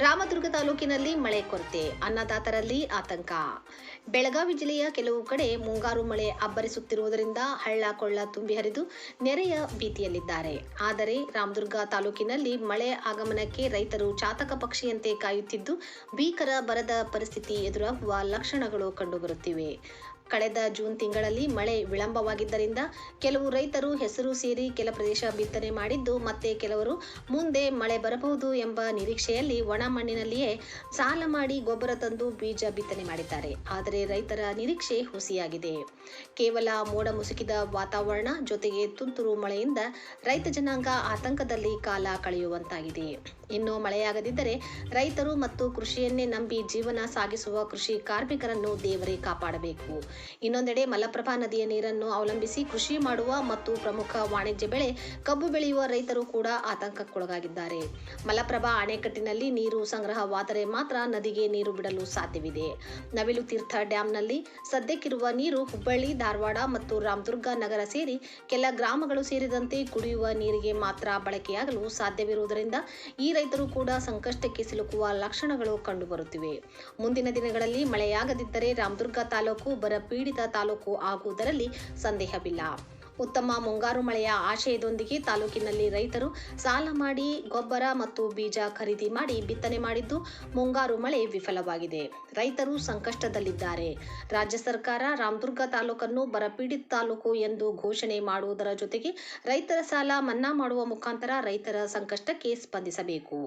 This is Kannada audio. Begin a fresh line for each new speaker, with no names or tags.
ರಾಮದುರ್ಗ ತಾಲೂಕಿನಲ್ಲಿ ಮಳೆ ಕೊರತೆ, ಅನ್ನದಾತರಲ್ಲಿ ಆತಂಕ. ಬೆಳಗಾವಿ ಜಿಲ್ಲೆಯ ಕೆಲವು ಕಡೆ ಮುಂಗಾರು ಮಳೆ ಅಬ್ಬರಿಸುತ್ತಿರುವುದರಿಂದ ಹಳ್ಳ ಕೊಳ್ಳ ತುಂಬಿ ಹರಿದು ನೆರೆಯ ಭೀತಿಯಲ್ಲಿದ್ದಾರೆ. ಆದರೆ ರಾಮದುರ್ಗ ತಾಲೂಕಿನಲ್ಲಿ ಮಳೆ ಆಗಮನಕ್ಕೆ ರೈತರು ಚಾತಕ ಪಕ್ಷಿಯಂತೆ ಕಾಯುತ್ತಿದ್ದು, ಭೀಕರ ಬರದ ಪರಿಸ್ಥಿತಿ ಎದುರಾಗುವ ಲಕ್ಷಣಗಳು ಕಂಡುಬರುತ್ತಿವೆ. ಕಳೆದ ಜೂನ್ ತಿಂಗಳಲ್ಲಿ ಮಳೆ ವಿಳಂಬವಾಗಿದ್ದರಿಂದ ಕೆಲವು ರೈತರು ಹೆಸರು ಸೇರಿ ಕೆಲ ಪ್ರದೇಶ ಬಿತ್ತನೆ ಮಾಡಿದ್ದು, ಮತ್ತೆ ಕೆಲವರು ಮುಂದೆ ಮಳೆ ಬರಬಹುದು ಎಂಬ ನಿರೀಕ್ಷೆಯಲ್ಲಿ ಒಣ ಮಣ್ಣಿನಲ್ಲಿಯೇ ಸಾಲ ಮಾಡಿ ಗೊಬ್ಬರ ತಂದು ಬೀಜ ಬಿತ್ತನೆ ಮಾಡಿದ್ದಾರೆ. ಆದರೆ ರೈತರ ನಿರೀಕ್ಷೆ ಹುಸಿಯಾಗಿದೆ. ಕೇವಲ ಮೋಡ ಮುಸುಕಿದ ವಾತಾವರಣ ಜೊತೆಗೆ ತುಂತುರು ಮಳೆಯಿಂದ ರೈತ ಜನಾಂಗ ಆತಂಕದಲ್ಲಿ ಕಾಲ ಕಳೆಯುವಂತಾಗಿದೆ. ಇನ್ನು ಮಳೆಯಾಗದಿದ್ದರೆ ರೈತರು ಮತ್ತು ಕೃಷಿಯನ್ನೇ ನಂಬಿ ಜೀವನ ಸಾಗಿಸುವ ಕೃಷಿ ಕಾರ್ಮಿಕರನ್ನು ದೇವರೇ ಕಾಪಾಡಬೇಕು. ಇನ್ನೊಂದೆಡೆ ಮಲಪ್ರಭಾ ನದಿಯ ನೀರನ್ನು ಅವಲಂಬಿಸಿ ಕೃಷಿ ಮಾಡುವ ಮತ್ತು ಪ್ರಮುಖ ವಾಣಿಜ್ಯ ಬೆಳೆ ಕಬ್ಬು ಬೆಳೆಯುವ ರೈತರು ಕೂಡ ಆತಂಕಕ್ಕೊಳಗಾಗಿದ್ದಾರೆ. ಮಲಪ್ರಭಾ ಅಣೆಕಟ್ಟಿನಲ್ಲಿ ನೀರು ಸಂಗ್ರಹವಾದರೆ ಮಾತ್ರ ನದಿಗೆ ನೀರು ಬಿಡಲು ಸಾಧ್ಯವಿದೆ. ನವಿಲು ತೀರ್ಥ ಡ್ಯಾಂನಲ್ಲಿ ಸದ್ಯಕ್ಕಿರುವ ನೀರು ಹುಬ್ಬಳ್ಳಿ, ಧಾರವಾಡ ಮತ್ತು ರಾಮದುರ್ಗ ನಗರ ಸೇರಿ ಕೆಲ ಗ್ರಾಮಗಳು ಸೇರಿದಂತೆ ಕುಡಿಯುವ ನೀರಿಗೆ ಮಾತ್ರ ಬಳಕೆಯಾಗಲು ಸಾಧ್ಯವಿರುವುದರಿಂದ ಈ ರೈತರು ಕೂಡ ಸಂಕಷ್ಟಕ್ಕೆ ಸಿಲುಕುವ ಲಕ್ಷಣಗಳು ಕಂಡುಬರುತ್ತಿವೆ. ಮುಂದಿನ ದಿನಗಳಲ್ಲಿ ಮಳೆಯಾಗದಿದ್ದರೆ ರಾಮದುರ್ಗ ತಾಲೂಕು ಬರ ಪೀಡಿತ ತಾಲೂಕು ಆಗುವುದರಲ್ಲಿ ಸಂದೇಹವಿಲ್ಲ. ಉತ್ತಮ ಮುಂಗಾರು ಮಳೆಯ ಆಶಯದೊಂದಿಗೆ ತಾಲೂಕಿನಲ್ಲಿ ರೈತರು ಸಾಲ ಮಾಡಿ ಗೊಬ್ಬರ ಮತ್ತು ಬೀಜ ಖರೀದಿ ಮಾಡಿ ಬಿತ್ತನೆ ಮಾಡಿದ್ದು, ಮುಂಗಾರು ಮಳೆ ವಿಫಲವಾಗಿದೆ. ರೈತರು ಸಂಕಷ್ಟದಲ್ಲಿದ್ದಾರೆ. ರಾಜ್ಯ ಸರ್ಕಾರ ರಾಮದುರ್ಗ ತಾಲೂಕನ್ನು ಬರಪೀಡಿತ ತಾಲೂಕು ಎಂದು ಘೋಷಣೆ ಮಾಡುವುದರ ಜೊತೆಗೆ ರೈತರ ಸಾಲ ಮನ್ನಾ ಮಾಡುವ ಮುಖಾಂತರ ರೈತರ ಸಂಕಷ್ಟಕ್ಕೆ ಸ್ಪಂದಿಸಬೇಕು.